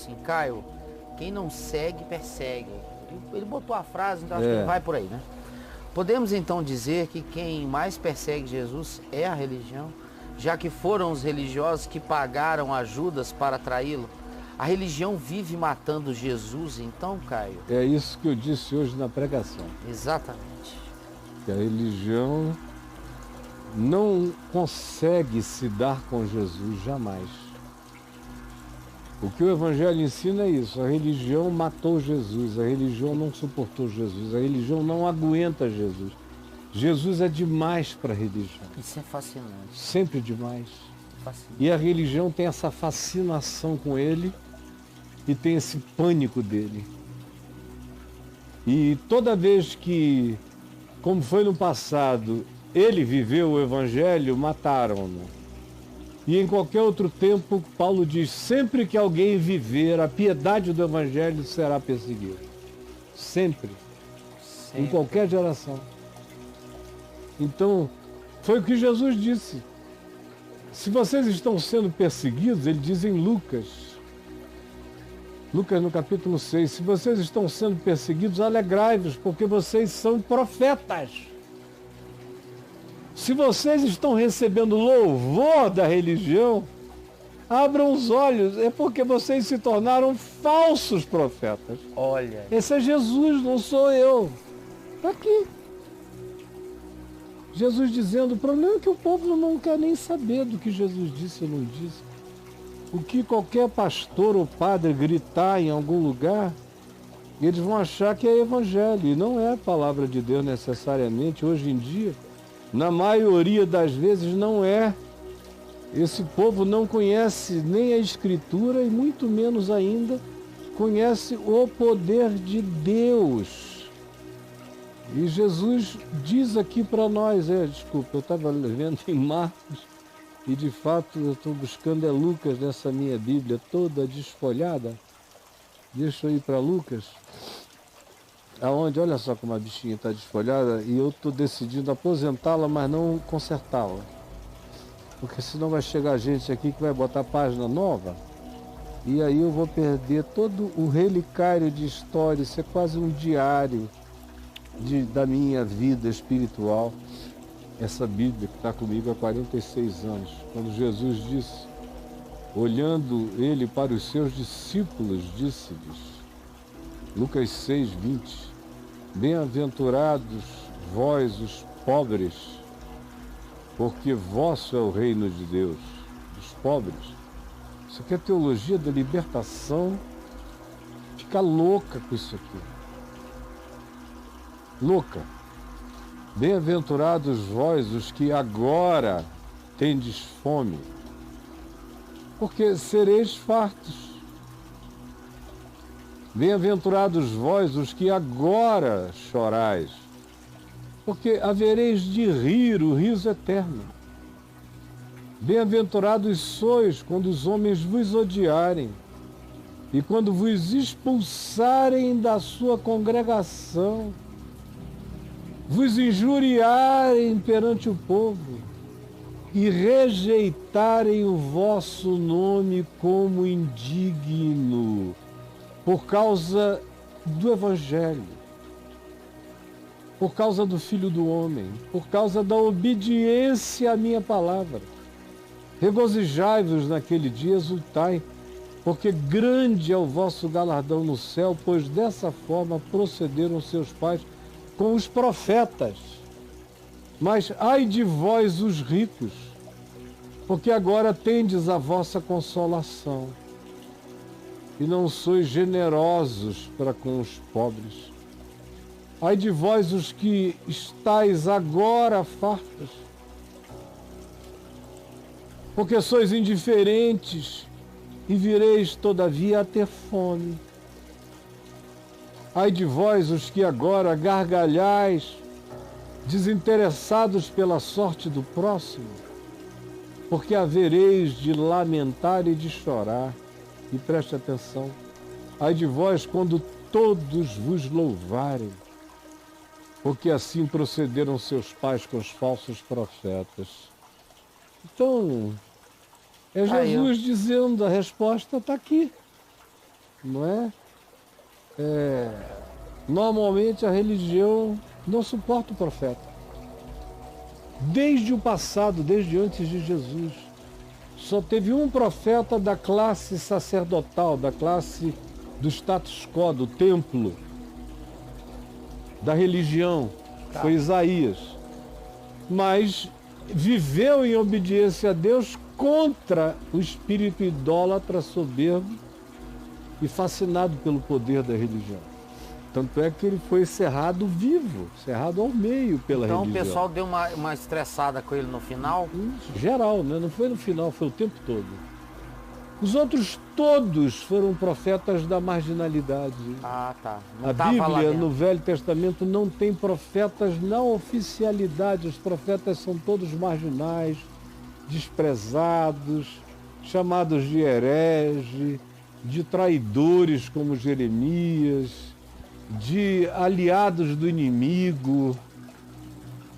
assim, Caio, quem não segue, persegue. Ele botou a frase, então acho que ele vai por aí, né? Podemos então dizer que quem mais persegue Jesus é a religião, já que foram os religiosos que pagaram ajudas para traí-lo? A religião vive matando Jesus, então, Caio? É isso que eu disse hoje na pregação. Exatamente. Que a religião não consegue se dar com Jesus jamais. O que o Evangelho ensina é isso: a religião matou Jesus, a religião não suportou Jesus, a religião não aguenta Jesus. Jesus é demais para a religião. Isso é fascinante. Sempre demais. Fascinante. E a religião tem essa fascinação com ele e tem esse pânico dele. E toda vez que, como foi no passado, ele viveu o Evangelho, mataram-no. E em qualquer outro tempo, Paulo diz, sempre que alguém viver a piedade do Evangelho será perseguido. Sempre. Em qualquer geração. Então, foi o que Jesus disse. Se vocês estão sendo perseguidos, ele diz em Lucas no capítulo 6, se vocês estão sendo perseguidos, alegrai-vos, porque vocês são profetas. Se vocês estão recebendo louvor da religião, abram os olhos, é porque vocês se tornaram falsos profetas. Olha. Esse é Jesus, não sou eu. Está aqui. Jesus dizendo, o problema é que o povo não quer nem saber do que Jesus disse ou não disse. O que qualquer pastor ou padre gritar em algum lugar, eles vão achar que é evangelho, e não é a palavra de Deus necessariamente. Hoje em dia, na maioria das vezes, não é. Esse povo não conhece nem a Escritura e muito menos ainda conhece o poder de Deus. E Jesus diz aqui para nós, desculpa, eu estava lendo em Marcos, e de fato eu estou buscando Lucas nessa minha Bíblia toda desfolhada. Deixa eu ir para Lucas, aonde, olha só como a bichinha está desfolhada, e eu estou decidindo aposentá-la, mas não consertá-la. Porque senão vai chegar gente aqui que vai botar página nova, e aí eu vou perder todo o relicário de história, isso é quase um diário da minha vida espiritual. Essa Bíblia que está comigo há 46 anos, quando Jesus disse, olhando ele para os seus discípulos, disse-lhes, Lucas 6, 20, bem-aventurados vós os pobres, porque vosso é o reino de Deus, dos pobres. Isso aqui é a teologia da libertação, fica louca com isso aqui. Louca. Bem-aventurados vós os que agora tendes fome, porque sereis fartos. Bem-aventurados vós os que agora chorais, porque havereis de rir o riso eterno. Bem-aventurados sois quando os homens vos odiarem e quando vos expulsarem da sua congregação, vos injuriarem perante o povo e rejeitarem o vosso nome como indigno por causa do Evangelho, por causa do Filho do Homem, por causa da obediência à minha palavra. Regozijai-vos naquele dia, exultai, porque grande é o vosso galardão no céu, pois dessa forma procederam seus pais com os profetas. Mas ai de vós os ricos, porque agora tendes a vossa consolação, e não sois generosos para com os pobres. Ai de vós os que estáis agora fartos, porque sois indiferentes e vireis todavia a ter fome. Ai de vós os que agora gargalhais, desinteressados pela sorte do próximo, porque havereis de lamentar e de chorar. E preste atenção, ai de vós quando todos vos louvarem, porque assim procederam seus pais com os falsos profetas. Então, é Jesus dizendo, a resposta está aqui. não é? Normalmente a religião não suporta o profeta. Desde o passado, desde antes de Jesus, só teve um profeta da classe sacerdotal, da classe do status quo, do templo, da religião, foi Isaías. Mas viveu em obediência a Deus contra o espírito idólatra, soberbo e fascinado pelo poder da religião. Tanto é que ele foi cerrado vivo, cerrado ao meio pela religião. Então o pessoal deu uma estressada com ele no final? Geral, né? Não foi no final, foi o tempo todo. Os outros todos foram profetas da marginalidade. Ah, tá. Não A Bíblia, no Velho Testamento, não tem profetas na oficialidade. Os profetas são todos marginais, desprezados, chamados de herege, de traidores como Jeremias, de aliados do inimigo.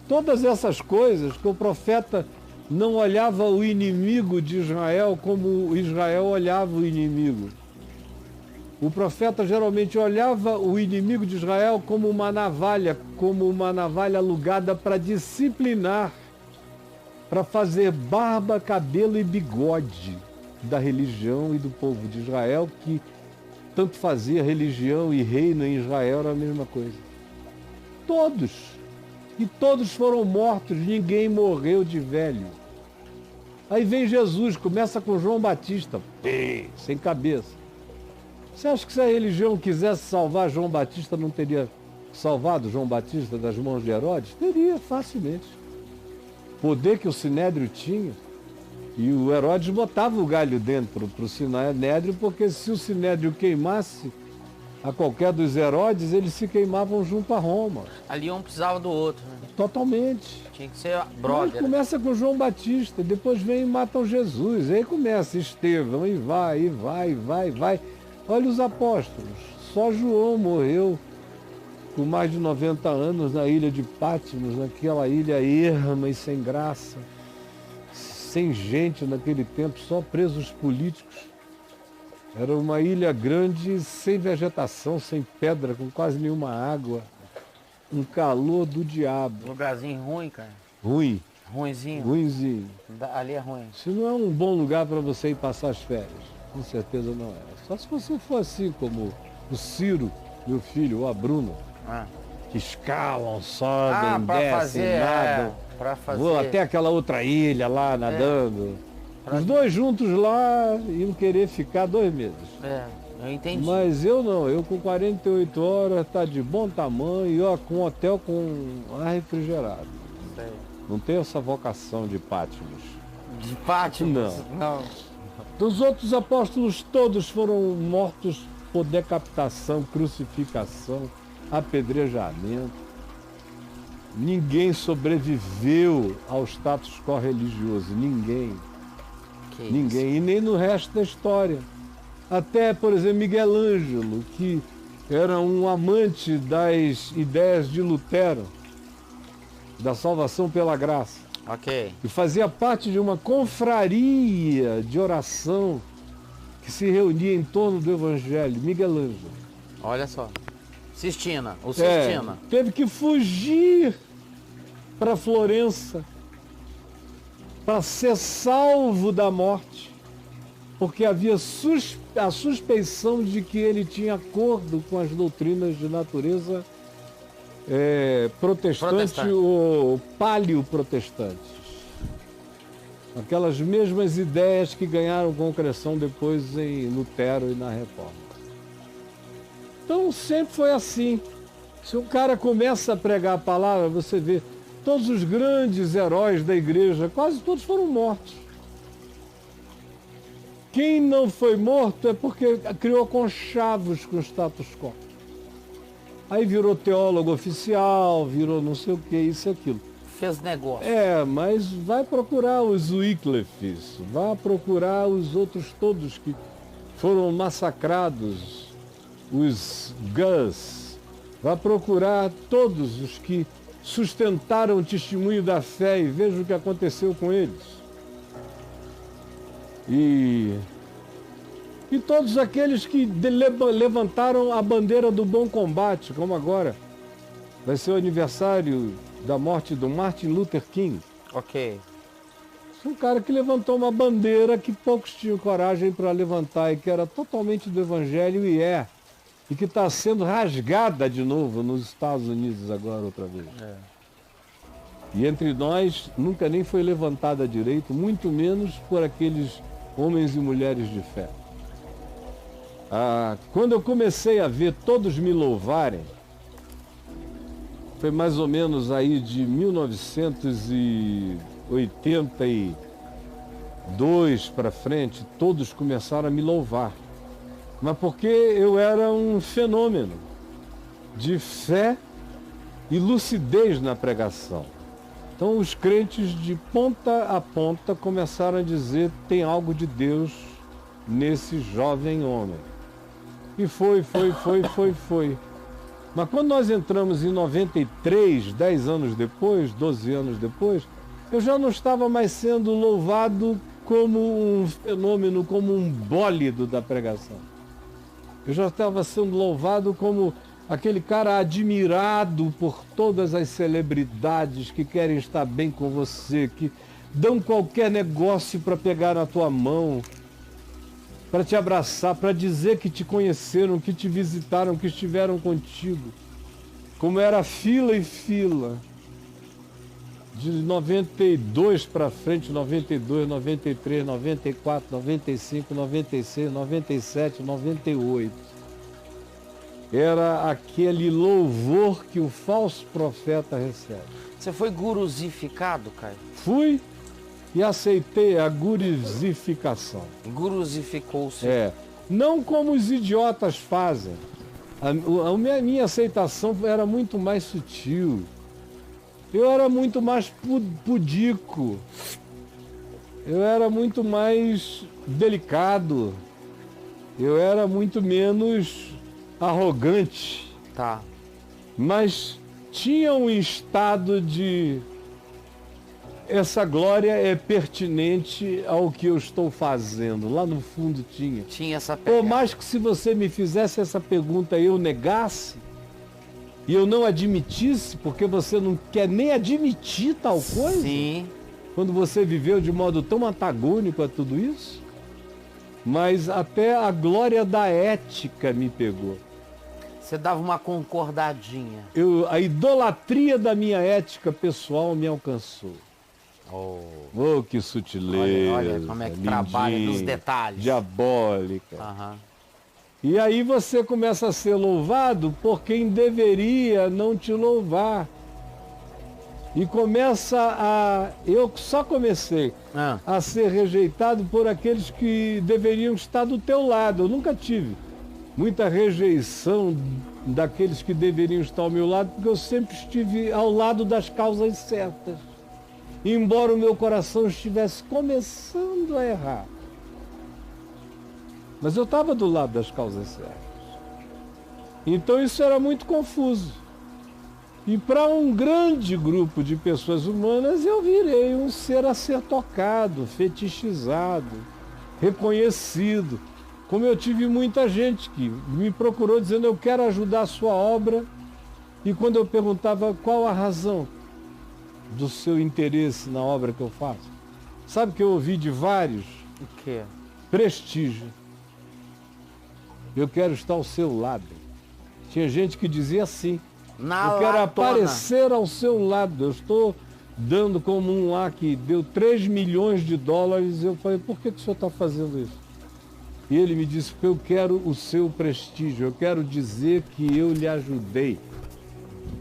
Todas essas coisas que o profeta não olhava o inimigo de Israel como Israel olhava o inimigo. O profeta geralmente olhava o inimigo de Israel como uma navalha alugada para disciplinar, para fazer barba, cabelo e bigode da religião e do povo de Israel, que tanto fazia religião e reino em Israel, era a mesma coisa. Todos. E todos foram mortos, ninguém morreu de velho. Aí vem Jesus, começa com João Batista, sem cabeça. Você acha que se a religião quisesse salvar João Batista, não teria salvado João Batista das mãos de Herodes? Teria, facilmente. Poder que o Sinédrio tinha. E o Herodes botava o galho dentro para o Sinédrio, porque se o Sinédrio queimasse a qualquer dos Herodes, eles se queimavam junto a Roma. Ali um precisava do outro, né? Totalmente. Tinha que ser brother. Mas começa com João Batista, depois vem e matam Jesus. Aí começa Estevão, e vai. Olha os apóstolos. Só João morreu com mais de 90 anos na ilha de Patmos, naquela ilha erma e sem graça. Sem gente naquele tempo, só presos políticos. Era uma ilha grande, sem vegetação, sem pedra, com quase nenhuma água. Um calor do diabo. Lugarzinho ruim, cara. Ruim. Ruinzinho. Ruinzinho. Ali é ruim. Isso não é um bom lugar para você ir passar as férias. Com certeza não é. Só se você for assim como o Ciro, meu filho, ou a Bruna. Que escalam, sobem, descem, nadam. Pra fazer. Vou até aquela outra ilha lá nadando. Os dois juntos lá iam querer ficar 2 meses. Eu entendi. Mas eu não, eu com 48 horas tá de bom tamanho e ó, com hotel com ar refrigerado. Sei. Não tenho essa vocação de Patmos. De Patmos? Não. Os outros apóstolos todos foram mortos por decapitação, crucificação, apedrejamento. Ninguém sobreviveu ao status quo religioso, ninguém. Ninguém, e nem no resto da história. Até, por exemplo, Miguel Ângelo, que era um amante das ideias de Lutero, da salvação pela graça. Ok. E fazia parte de uma confraria de oração que se reunia em torno do Evangelho. Miguel Ângelo. Olha só. Sistina, o Sistina. Teve que fugir para Florença para ser salvo da morte, porque havia a suspeição de que ele tinha acordo com as doutrinas de natureza protestante ou paleo-protestantes. Aquelas mesmas ideias que ganharam concreção depois em Lutero e na Reforma. Então sempre foi assim. Se o cara começa a pregar a palavra, você vê todos os grandes heróis da igreja, quase todos foram mortos. Quem não foi morto é porque criou conchavos com o status quo. Aí virou teólogo oficial, virou não sei o que, isso e aquilo. Fez negócio. Mas vai procurar os Wyclifes, vai procurar os outros todos que foram massacrados, os Gus, vai procurar todos os que sustentaram o testemunho da fé e veja o que aconteceu com eles. E E todos aqueles que levantaram a bandeira do bom combate, como agora. Vai ser o aniversário da morte do Martin Luther King. Ok. Um cara que levantou uma bandeira que poucos tinham coragem para levantar e que era totalmente do Evangelho e que está sendo rasgada de novo nos Estados Unidos agora outra vez. E entre nós nunca nem foi levantada direito, muito menos por aqueles homens e mulheres de fé. Quando eu comecei a ver todos me louvarem, foi mais ou menos aí de 1982 para frente, todos começaram a me louvar. Mas porque eu era um fenômeno de fé e lucidez na pregação. Então os crentes de ponta a ponta começaram a dizer: tem algo de Deus nesse jovem homem. E foi. Mas quando nós entramos em 93, 10 anos depois, 12 anos depois, eu já não estava mais sendo louvado como um fenômeno, como um bólido da pregação. Eu já estava sendo louvado como aquele cara admirado por todas as celebridades que querem estar bem com você, que dão qualquer negócio para pegar na tua mão, para te abraçar, para dizer que te conheceram, que te visitaram, que estiveram contigo. Como era fila e fila. De 92 para frente, 92, 93, 94, 95, 96, 97, 98. Era aquele louvor que o falso profeta recebe. Você foi guruzificado, Caio? Fui e aceitei a guruzificação. Guruzificou-se. Não como os idiotas fazem. A minha aceitação era muito mais sutil. Eu era muito mais pudico. Eu era muito mais delicado. Eu era muito menos arrogante. Tá. Mas tinha um estado de... essa glória é pertinente ao que eu estou fazendo. Lá no fundo tinha. Tinha essa pegada. Por mais que se você me fizesse essa pergunta e eu negasse, e eu não admitisse, porque você não quer nem admitir tal coisa. Sim. Quando você viveu de modo tão antagônico a tudo isso. Mas até a glória da ética me pegou. Você dava uma concordadinha. A idolatria da minha ética pessoal me alcançou. Oh, que sutileza. Olha como é que trabalha nos detalhes. Diabólica. Aham. E aí você começa a ser louvado por quem deveria não te louvar. E eu só comecei a ser rejeitado por aqueles que deveriam estar do teu lado. Eu nunca tive muita rejeição daqueles que deveriam estar ao meu lado, porque eu sempre estive ao lado das causas certas. Embora o meu coração estivesse começando a errar. Mas eu estava do lado das causas certas. Então isso era muito confuso. E para um grande grupo de pessoas humanas, eu virei um ser a ser tocado, fetichizado, reconhecido. Como eu tive muita gente que me procurou dizendo: eu quero ajudar a sua obra. E quando eu perguntava qual a razão do seu interesse na obra que eu faço, sabe que eu ouvi de vários? O quê? Prestígio. Eu quero estar ao seu lado. Tinha gente que dizia assim: eu quero aparecer ao seu lado. Eu estou dando como um lá que deu 3 milhões de dólares. Eu falei: por que o senhor está fazendo isso? E ele me disse: porque eu quero o seu prestígio. Eu quero dizer que eu lhe ajudei.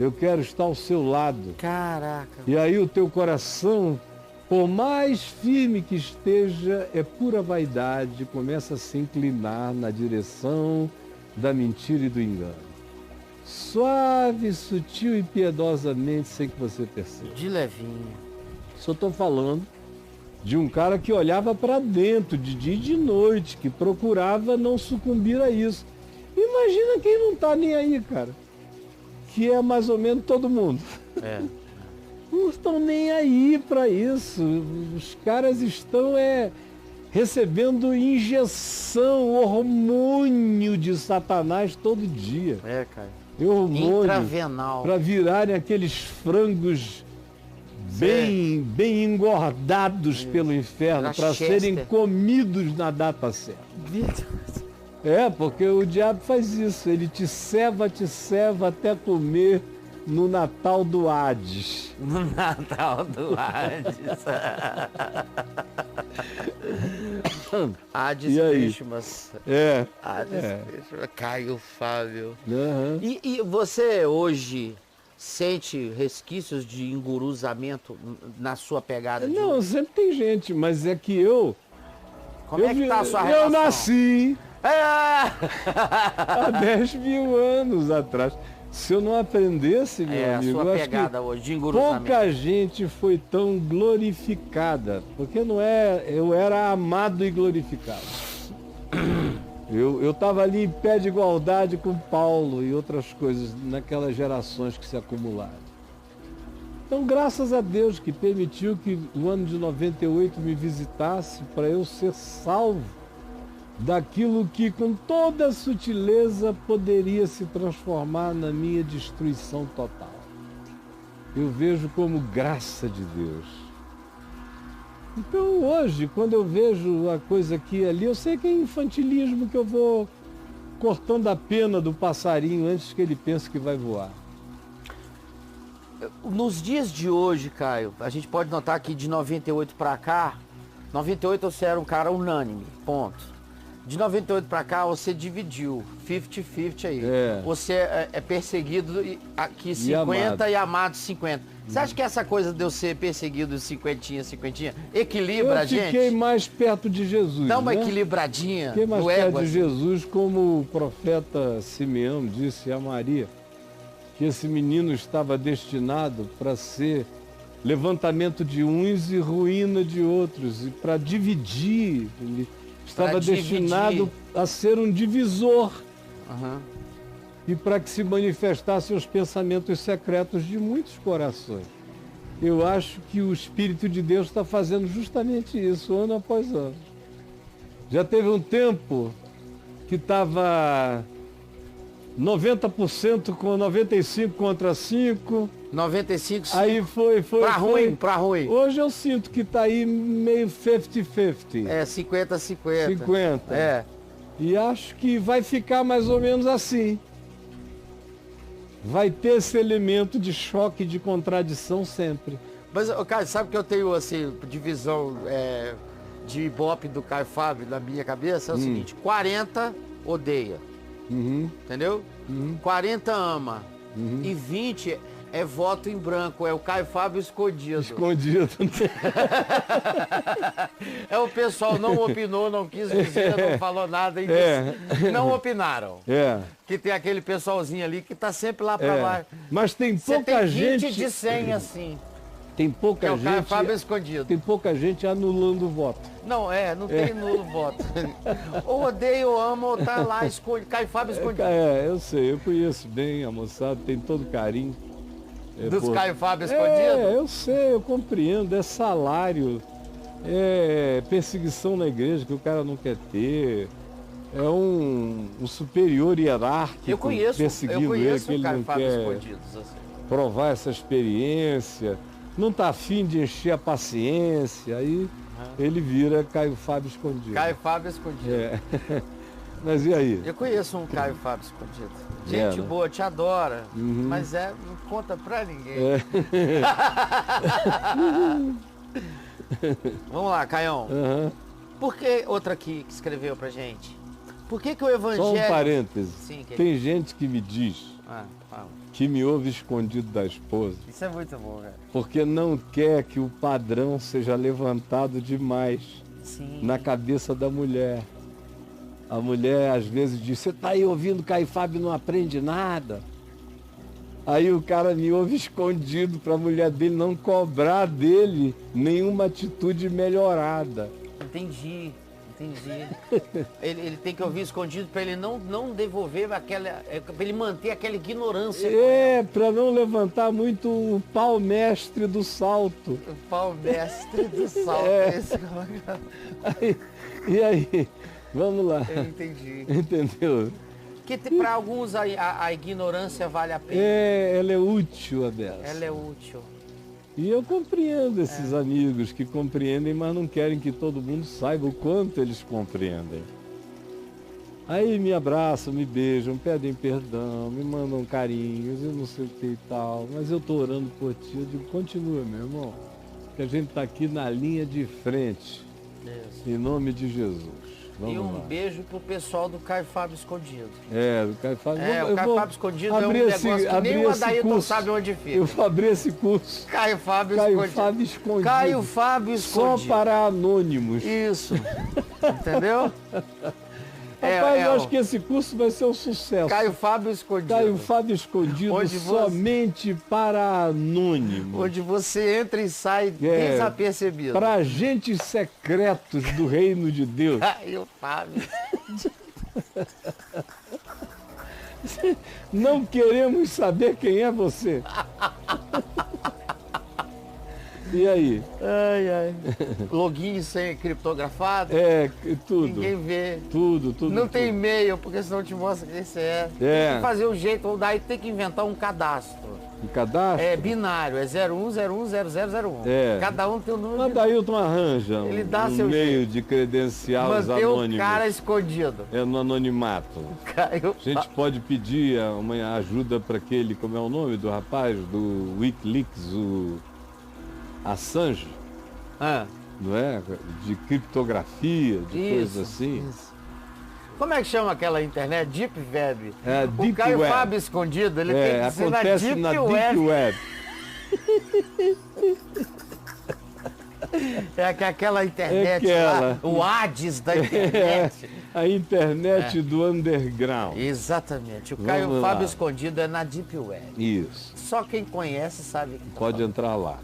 Eu quero estar ao seu lado. Caraca. E aí o teu coração, por mais firme que esteja, é pura vaidade, começa a se inclinar na direção da mentira e do engano. Suave, sutil e piedosamente, sem que você perceba. De levinho. Só estou falando de um cara que olhava para dentro de dia e de noite, que procurava não sucumbir a isso. Imagina quem não está nem aí, cara. Que é mais ou menos todo mundo. Não estão nem aí para isso. Os caras estão recebendo injeção, hormônio de Satanás todo dia. Cara. Hormônio intravenal. Para virarem aqueles frangos bem engordados pelo inferno, para serem comidos na data certa. Porque o diabo faz isso, ele te ceva até comer no Natal do Hades. No Natal do Hades. Hades Christmas. Hades Christmas. Caio Fábio. Uhum. E você hoje sente resquícios de enguruzamento na sua pegada? Não, sempre tem gente, mas é que eu... Como é que tá a sua relação? Eu nasci há 10 mil anos atrás. Se eu não aprendesse, meu amigo, a sua pegada hoje de enguruzamento. Pouca gente foi tão glorificada, porque eu era amado e glorificado. Eu estava ali em pé de igualdade com Paulo e outras coisas naquelas gerações que se acumularam. Então, graças a Deus que permitiu que o ano de 98 me visitasse para eu ser salvo daquilo que com toda sutileza poderia se transformar na minha destruição total. Eu vejo como graça de Deus. Então hoje, quando eu vejo a coisa aqui e ali, eu sei que é infantilismo, que eu vou cortando a pena do passarinho antes que ele pense que vai voar. Nos dias de hoje, Caio, a gente pode notar que de 98 para cá, 98 você era um cara unânime, ponto. De 98 para cá você dividiu, 50-50 aí. Você é perseguido aqui 50 e amado 50. Você acha que essa coisa de eu ser perseguido 50, equilibra a gente? Eu fiquei mais perto de Jesus. Dá uma equilibradinha. Fiquei mais perto de Jesus, como o profeta Simeão disse a Maria, que esse menino estava destinado para ser levantamento de uns e ruína de outros, e para dividir. Ele estava destinado a ser um divisor. E para que se manifestassem os pensamentos secretos de muitos corações. Eu acho que o Espírito de Deus está fazendo justamente isso, ano após ano. Já teve um tempo que estava 90% com 95 contra 5. 95, aí foi. Pra ruim. Hoje eu sinto que está aí meio 50-50. 50-50. 50. E acho que vai ficar mais ou menos assim. Vai ter esse elemento de choque, de contradição sempre. Mas, cara, sabe que eu tenho, assim, divisão de ibope do Caio Fábio na minha cabeça? É o seguinte, 40 odeia, entendeu? 40 ama, e 20 é voto em branco, é o Caio Fábio escondido. Escondido. É o pessoal não opinou, não quis dizer, não falou nada, e não opinaram. Que tem aquele pessoalzinho ali que tá sempre lá para baixo. Mas tem pouca gente... 20 de 100 assim. Tem pouca gente... É o Caio Fábio escondido. Tem pouca gente anulando o voto. Não, não tem nulo voto. Ou odeia ou ama, ou tá lá, Caio Fábio escondido. Eu sei, eu conheço bem a moçada, tem todo carinho. Dos Caio Fábio escondido? Eu sei, eu compreendo, é salário, é perseguição na igreja que o cara não quer ter, é um superior hierárquico perseguindo ele, que ele não quer provar essa experiência, não está afim de encher a paciência, aí ele vira Caio Fábio escondido. Caio Fábio escondido. Mas e aí? Eu conheço um Caio Fábio escondido. Gente boa, te adora, mas não conta pra ninguém. Vamos lá, Caião. Por que outra aqui que escreveu pra gente? Por que o evangelho... Só um parêntese. Sim, tem gente que me diz que me ouve escondido da esposa. Isso é muito bom, cara. Porque não quer que o padrão seja levantado demais na cabeça da mulher. A mulher às vezes diz, você tá aí ouvindo Caio Fábio e não aprende nada. Aí o cara me ouve escondido para a mulher dele não cobrar dele nenhuma atitude melhorada. Entendi. Ele tem que ouvir escondido para ele não devolver aquela... para ele manter aquela ignorância. Para não levantar muito o pau mestre do salto. O pau mestre do salto. E aí, vamos lá. Eu entendi. Entendeu? Que para alguns a ignorância vale a pena. Ela é útil, Abel. Ela é útil. E eu compreendo esses amigos que compreendem, mas não querem que todo mundo saiba o quanto eles compreendem. Aí me abraçam, me beijam, pedem perdão, me mandam carinhos, eu não sei o que e tal. Mas eu estou orando por ti, eu digo, continua, meu irmão, que a gente está aqui na linha de frente. Isso. Em nome de Jesus. Vamos e um lá. beijo pro pessoal do Caio Fábio Escondido. Do Caio Fábio. O Caio Fábio Escondido é um negócio que nem o Adailton sabe onde fica. Eu abri esse curso. Caio Fábio Escondido. Caio Fábio Escondido. Só para anônimos. Isso. Entendeu? Rapaz, eu acho que esse curso vai ser um sucesso. Caio Fábio Escondido. Caio Fábio Escondido somente para anônimos. Onde você entra e sai desapercebido. Para agentes secretos do reino de Deus. Caio Fábio. Não queremos saber quem é você. E aí? Login sem criptografado? Tudo. Ninguém vê. Tudo. Não tem e-mail, porque senão te mostra quem você é. Tem que fazer um jeito, ou daí tem que inventar um cadastro. Um cadastro? É binário, é 01010001. Cada um tem um número. Mas Adailton arranja um meio de credenciar os anônimos. Manter o cara escondido. No anonimato. A gente pode pedir uma ajuda para aquele, como é o nome do rapaz, do Wikileaks, o Assange, não é? De criptografia, de coisas assim. Isso. Como é que chama aquela internet? Deep Web. Deep o Caio Web. Fábio Escondido, ele tem que ser acontece na Deep Web. Aquela internet lá, o Hades da internet. A internet do underground. Exatamente. O Caio Fábio Escondido é na Deep Web. Isso. Só quem conhece sabe que pode entrar lá.